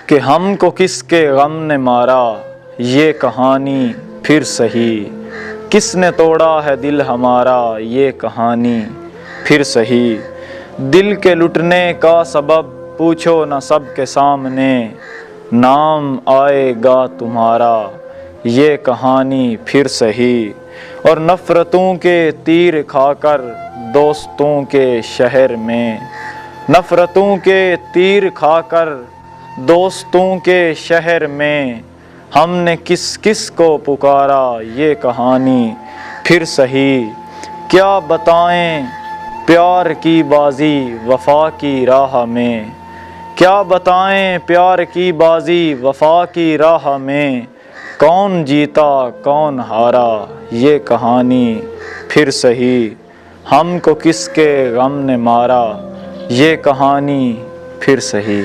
کہ ہم کو کس کے غم نے مارا، یہ کہانی پھر سہی۔ کس نے توڑا ہے دل ہمارا، یہ کہانی پھر سہی۔ دل کے لٹنے کا سبب پوچھو نہ سب کے سامنے، نام آئے گا تمہارا، یہ کہانی پھر سہی۔ اور نفرتوں کے تیر کھا کر دوستوں کے شہر میں، نفرتوں کے تیر کھا کر دوستوں کے شہر میں، ہم نے کس کس کو پکارا، یہ کہانی پھر سہی۔ کیا بتائیں پیار کی بازی وفا کی راہ میں، کیا بتائیں پیار کی بازی وفا کی راہ میں، کون جیتا کون ہارا، یہ کہانی پھر سہی۔ ہم کو کس کے غم نے مارا، یہ کہانی پھر سہی۔